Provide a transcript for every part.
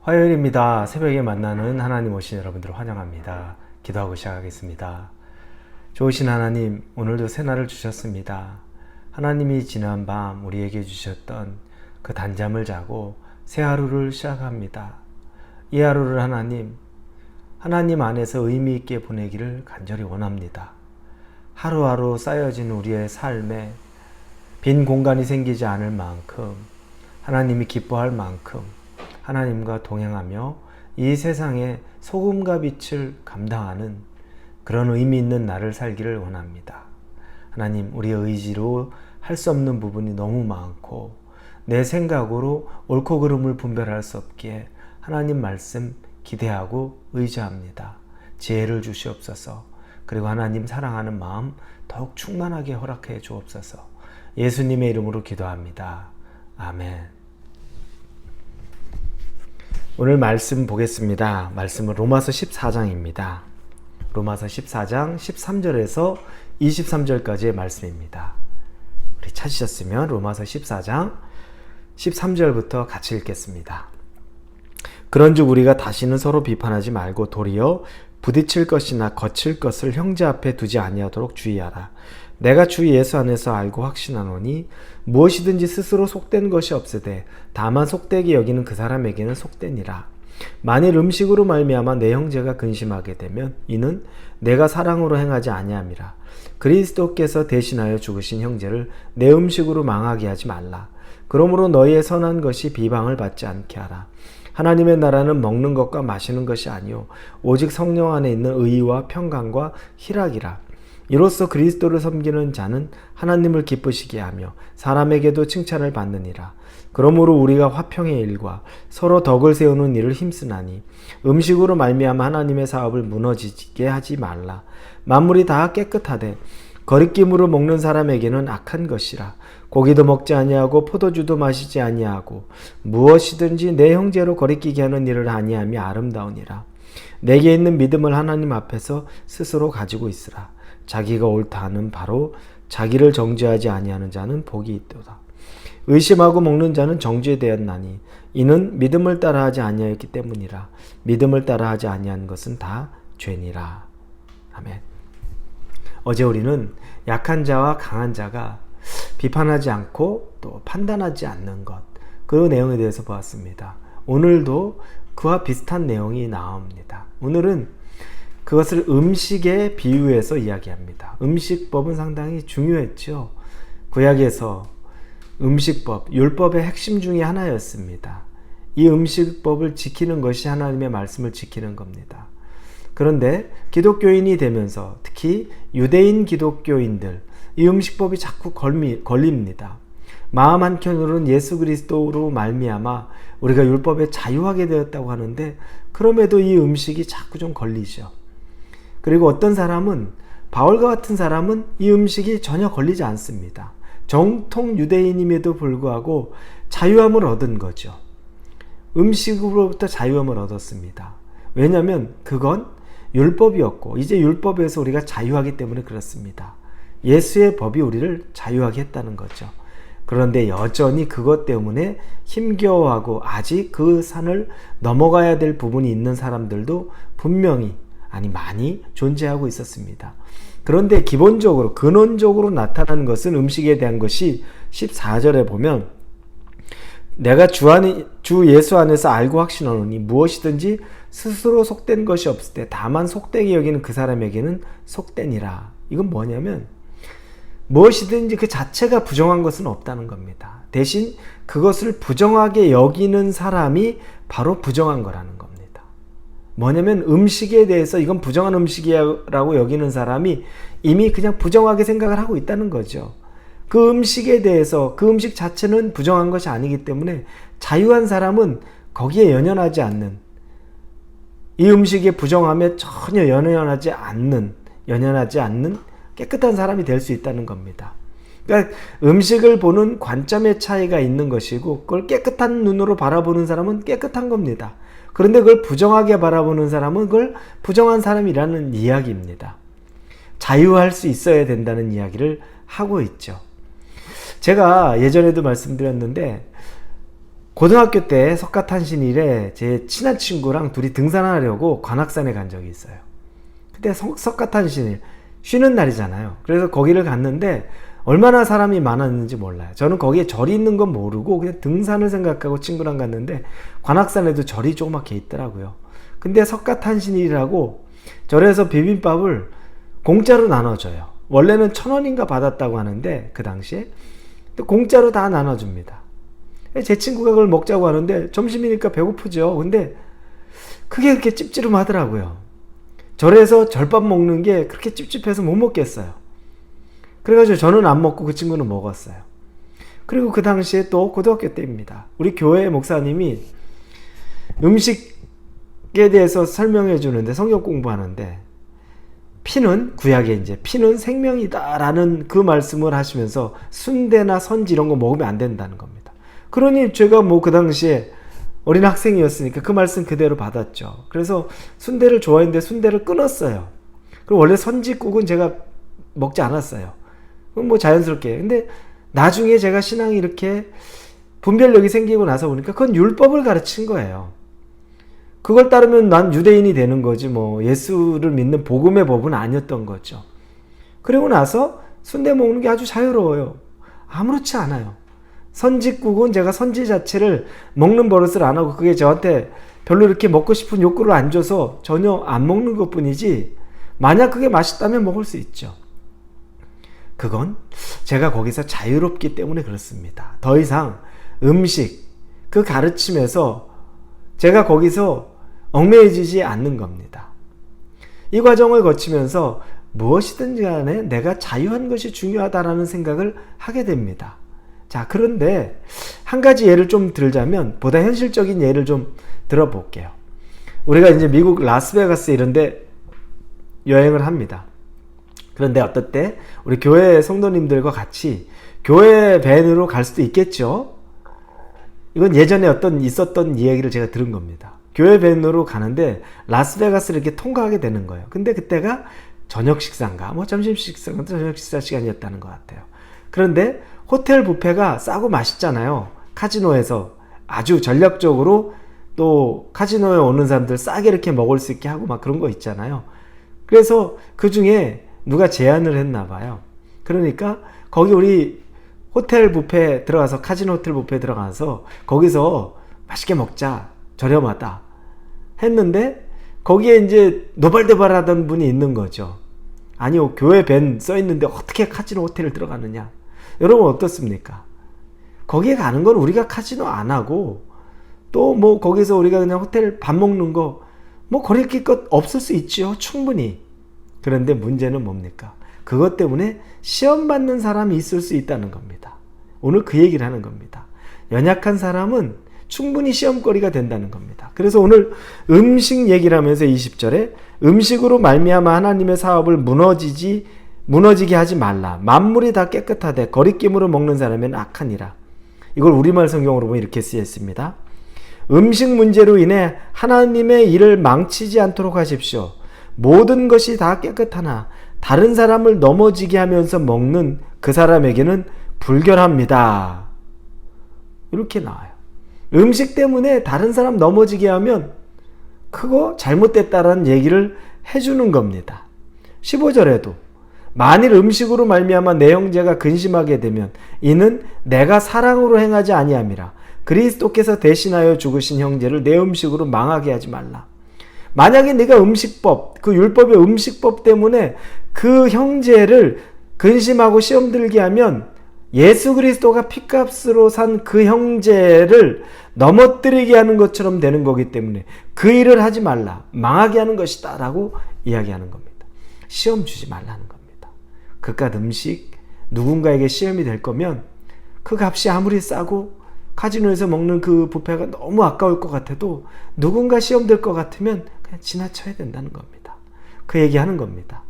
화요일입니다. 새벽에 만나는 하나님 오신 여러분들을 환영합니다. 기도하고 시작하겠습니다. 좋으신 하나님, 오늘도 새날을 주셨습니다. 하나님이 지난 밤 우리에게 주셨던 그 단잠을 자고 새 하루를 시작합니다. 이 하루를 하나님 안에서 의미 있게 보내기를 간절히 원합니다. 하루하루 쌓여진 우리의 삶에 빈 공간이 생기지 않을 만큼, 하나님이 기뻐할 만큼 하나님과 동행하며 이 세상의 소금과 빛을 감당하는 그런 의미 있는 날을 살기를 원합니다. 하나님, 우리의 의지로 할 수 없는 부분이 너무 많고 내 생각으로 옳고 그름을 분별할 수 없기에 하나님 말씀 기대하고 의지합니다. 지혜를 주시옵소서. 그리고 하나님 사랑하는 마음 더욱 충만하게 허락해 주옵소서. 예수님의 이름으로 기도합니다. 아멘. 오늘 말씀 보겠습니다. 말씀은 로마서 14장입니다. 로마서 14장 13절에서 23절까지의 말씀입니다. 우리 찾으셨으면 로마서 14장 13절부터 같이 읽겠습니다. 그런즉 우리가 다시는 서로 비판하지 말고 도리어 부딪힐 것이나 거칠 것을 형제 앞에 두지 아니하도록 주의하라. 내가 주 예수 안에서 알고 확신하노니 무엇이든지 스스로 속된 것이 없으되 다만 속되게 여기는 그 사람에게는 속되니라. 만일 음식으로 말미암아 내 형제가 근심하게 되면 이는 내가 사랑으로 행하지 아니함이라. 그리스도께서 대신하여 죽으신 형제를 내 음식으로 망하게 하지 말라. 그러므로 너희의 선한 것이 비방을 받지 않게 하라. 하나님의 나라는 먹는 것과 마시는 것이 아니요 오직 성령 안에 있는 의와 평강과 희락이라. 이로써 그리스도를 섬기는 자는 하나님을 기쁘시게 하며 사람에게도 칭찬을 받느니라. 그러므로 우리가 화평의 일과 서로 덕을 세우는 일을 힘쓰나니 음식으로 말미암아 하나님의 사업을 무너지게 하지 말라. 만물이 다 깨끗하되 거리낌으로 먹는 사람에게는 악한 것이라. 고기도 먹지 아니하고 포도주도 마시지 아니하고 무엇이든지 내 형제로 거리끼게 하는 일을 아니함이 아름다우니라. 내게 있는 믿음을 하나님 앞에서 스스로 가지고 있으라. 자기가 옳다 하는 바로 자기를 정죄하지 아니하는 자는 복이 있도다. 의심하고 먹는 자는 정죄되었나니 이는 믿음을 따라하지 아니하였기 때문이라. 믿음을 따라하지 아니한 것은 다 죄니라. 아멘. 어제 우리는 약한 자와 강한 자가 비판하지 않고 또 판단하지 않는 것, 그 내용에 대해서 보았습니다. 오늘도 그와 비슷한 내용이 나옵니다. 오늘은 그것을 음식에 비유해서 이야기합니다. 음식법은 상당히 중요했죠. 구약에서 음식법, 율법의 핵심 중에 하나였습니다. 이 음식법을 지키는 것이 하나님의 말씀을 지키는 겁니다. 그런데 기독교인이 되면서 특히 유대인 기독교인들, 이 음식법이 자꾸 걸립니다. 마음 한켠으로는 예수 그리스도로 말미암아 우리가 율법에 자유하게 되었다고 하는데 그럼에도 이 음식이 자꾸 좀 걸리죠. 그리고 어떤 사람은, 바울과 같은 사람은 이 음식이 전혀 걸리지 않습니다. 정통 유대인임에도 불구하고 자유함을 얻은 거죠. 음식으로부터 자유함을 얻었습니다. 왜냐하면 그건 율법이었고 이제 율법에서 우리가 자유하기 때문에 그렇습니다. 예수의 법이 우리를 자유하게 했다는 거죠. 그런데 여전히 그것 때문에 힘겨워하고 아직 그 산을 넘어가야 될 부분이 있는 사람들도 분명히 많이 존재하고 있었습니다. 그런데 기본적으로 근원적으로 나타나는 것은 음식에 대한 것이 14절에 보면 내가 주 예수 안에서 알고 확신하노니 무엇이든지 스스로 속된 것이 없을 때 다만 속되게 여기는 그 사람에게는 속되니라. 이건 뭐냐면 무엇이든지 그 자체가 부정한 것은 없다는 겁니다. 대신 그것을 부정하게 여기는 사람이 바로 부정한 거라는 겁니다. 뭐냐면 음식에 대해서 이건 부정한 음식이라고 여기는 사람이 이미 그냥 부정하게 생각을 하고 있다는 거죠. 그 음식에 대해서 그 음식 자체는 부정한 것이 아니기 때문에 자유한 사람은 거기에 연연하지 않는, 이 음식의 부정함에 전혀 연연하지 않는 깨끗한 사람이 될 수 있다는 겁니다. 그러니까 음식을 보는 관점의 차이가 있는 것이고 그걸 깨끗한 눈으로 바라보는 사람은 깨끗한 겁니다. 그런데 그걸 부정하게 바라보는 사람은 그걸 부정한 사람이라는 이야기입니다. 자유할 수 있어야 된다는 이야기를 하고 있죠. 제가 예전에도 말씀드렸는데 고등학교 때 석가탄신일에 제 친한 친구랑 둘이 등산하려고 관악산에 간 적이 있어요. 그때 석가탄신일 쉬는 날이잖아요. 그래서 거기를 갔는데 얼마나 사람이 많았는지 몰라요. 저는 거기에 절이 있는 건 모르고 그냥 등산을 생각하고 친구랑 갔는데 관악산에도 절이 조그맣게 있더라고요. 근데 석가탄신일이라고 절에서 비빔밥을 공짜로 나눠줘요. 원래는 1,000원인가 받았다고 하는데 그 당시에 또 공짜로 다 나눠줍니다. 제 친구가 그걸 먹자고 하는데 점심이니까 배고프죠. 근데 그게 그렇게 찝찝하더라고요. 절에서 절밥 먹는 게 그렇게 찝찝해서 못 먹겠어요. 그래가지고 저는 안 먹고 그 친구는 먹었어요. 그리고 그 당시에 또 고등학교 때입니다. 우리 교회 목사님이 음식에 대해서 설명해 주는데 성경 공부하는데 피는 구약에 이제 피는 생명이다라는 그 말씀을 하시면서 순대나 선지 이런 거 먹으면 안 된다는 겁니다. 그러니 제가 뭐 그 당시에 어린 학생이었으니까 그 말씀 그대로 받았죠. 그래서 순대를 좋아했는데 순대를 끊었어요. 그리고 원래 선지국은 제가 먹지 않았어요. 뭐 자연스럽게. 근데 나중에 제가 신앙이 이렇게 분별력이 생기고 나서 보니까 그건 율법을 가르친 거예요. 그걸 따르면 난 유대인이 되는 거지 뭐 예수를 믿는 복음의 법은 아니었던 거죠. 그리고 나서 순대 먹는 게 아주 자유로워요. 아무렇지 않아요. 선지국은 제가 선지 자체를 먹는 버릇을 안 하고 그게 저한테 별로 이렇게 먹고 싶은 욕구를 안 줘서 전혀 안 먹는 것 뿐이지 만약 그게 맛있다면 먹을 수 있죠. 그건 제가 거기서 자유롭기 때문에 그렇습니다. 더 이상 음식 그 가르침에서 제가 거기서 얽매이지 않는 겁니다. 이 과정을 거치면서 무엇이든지 간에 내가 자유한 것이 중요하다라는 생각을 하게 됩니다. 자, 그런데 한 가지 예를 좀 들자면 보다 현실적인 예를 좀 들어볼게요. 우리가 이제 미국 라스베가스 이런데 여행을 합니다. 그런데 어떨 때 우리 교회 성도님들과 같이 교회 밴으로 갈 수도 있겠죠. 이건 예전에 있었던 이야기를 제가 들은 겁니다. 교회 밴으로 가는데 라스베가스를 이렇게 통과하게 되는 거예요. 근데 그때가 저녁 식사인가 뭐 점심 식사인가 저녁 식사 시간이었다는 것 같아요. 그런데 호텔 뷔페가 싸고 맛있잖아요. 카지노에서 아주 전략적으로 또 카지노에 오는 사람들 싸게 이렇게 먹을 수 있게 하고 막 그런 거 있잖아요. 그래서 그 중에 누가 제안을 했나 봐요. 그러니까 거기 우리 호텔 뷔페 들어가서 카지노 호텔 뷔페 들어가서 거기서 맛있게 먹자. 저렴하다. 했는데 거기에 이제 노발대발하던 분이 있는 거죠. 아니요. 교회 밴 써있는데 어떻게 카지노 호텔을 들어가느냐. 여러분 어떻습니까? 거기에 가는 건 우리가 카지노 안 하고 또 뭐 거기서 우리가 그냥 호텔 밥 먹는 거 뭐 거릴 것 없을 수 있죠. 충분히. 그런데 문제는 뭡니까? 그것 때문에 시험 받는 사람이 있을 수 있다는 겁니다. 오늘 그 얘기를 하는 겁니다. 연약한 사람은 충분히 시험거리가 된다는 겁니다. 그래서 오늘 음식 얘기를 하면서 20절에 음식으로 말미암아 하나님의 사업을 무너지게 하지 말라. 만물이 다 깨끗하되 거리낌으로 먹는 사람은 악하니라. 이걸 우리말 성경으로 보면 이렇게 쓰였습니다. 음식 문제로 인해 하나님의 일을 망치지 않도록 하십시오. 모든 것이 다 깨끗하나 다른 사람을 넘어지게 하면서 먹는 그 사람에게는 불결합니다. 이렇게 나와요. 음식 때문에 다른 사람 넘어지게 하면 그거 잘못됐다라는 얘기를 해주는 겁니다. 15절에도 만일 음식으로 말미암아 내 형제가 근심하게 되면 이는 내가 사랑으로 행하지 아니함이라. 그리스도께서 대신하여 죽으신 형제를 내 음식으로 망하게 하지 말라. 만약에 네가 음식법, 그 율법의 음식법 때문에 그 형제를 근심하고 시험 들게 하면 예수 그리스도가 핏값으로 산 그 형제를 넘어뜨리게 하는 것처럼 되는 거기 때문에 그 일을 하지 말라. 망하게 하는 것이다 라고 이야기하는 겁니다. 시험 주지 말라는 겁니다. 그깟 음식 누군가에게 시험이 될 거면 그 값이 아무리 싸고 카지노에서 먹는 그 뷔페가 너무 아까울 것 같아도 누군가 시험 될 것 같으면 그냥 지나쳐야 된다는 겁니다. 그 얘기하는 겁니다.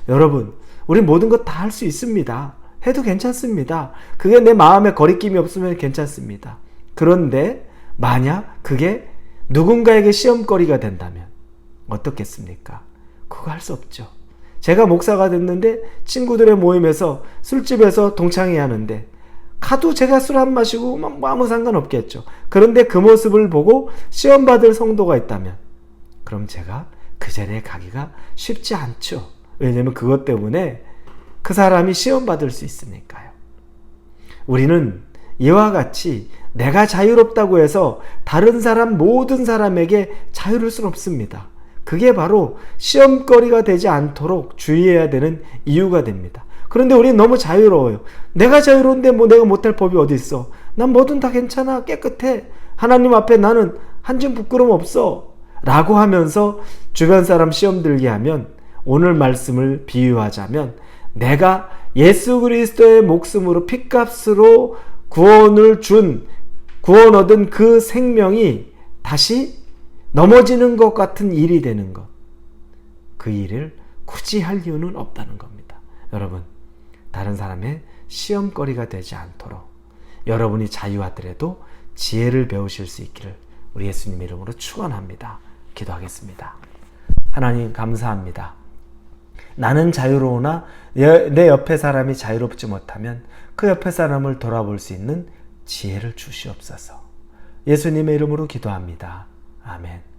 여러분, 우리 모든 것 다 할 수 있습니다. 해도 괜찮습니다. 그게 내 마음에 거리낌이 없으면 괜찮습니다. 그런데 만약 그게 누군가에게 시험거리가 된다면 어떻겠습니까? 그거 할 수 없죠. 제가 목사가 됐는데 친구들의 모임에서 술집에서 동창회 하는데 가도 제가 술 안 마시고 뭐 아무 상관없겠죠. 그런데 그 모습을 보고 시험받을 성도가 있다면 그럼 제가 그 자리에 가기가 쉽지 않죠. 왜냐하면 그것 때문에 그 사람이 시험받을 수 있으니까요. 우리는 이와 같이 내가 자유롭다고 해서 다른 사람 모든 사람에게 자유를 수는 없습니다. 그게 바로 시험거리가 되지 않도록 주의해야 되는 이유가 됩니다. 그런데 우리는 너무 자유로워요. 내가 자유로운데 뭐 내가 못할 법이 어디 있어. 난 뭐든 다 괜찮아. 깨끗해. 하나님 앞에 나는 한 점 부끄러움 없어. 라고 하면서 주변 사람 시험 들게 하면 오늘 말씀을 비유하자면 내가 예수 그리스도의 목숨으로 핏값으로 구원 얻은 그 생명이 다시 넘어지는 것 같은 일이 되는 것. 그 일을 굳이 할 이유는 없다는 겁니다. 여러분, 다른 사람의 시험거리가 되지 않도록 여러분이 자유하더라도 지혜를 배우실 수 있기를 우리 예수님 이름으로 축원합니다. 기도하겠습니다. 하나님 감사합니다. 나는 자유로우나 내 옆에 사람이 자유롭지 못하면 그 옆에 사람을 돌아볼 수 있는 지혜를 주시옵소서. 예수님의 이름으로 기도합니다. 아멘.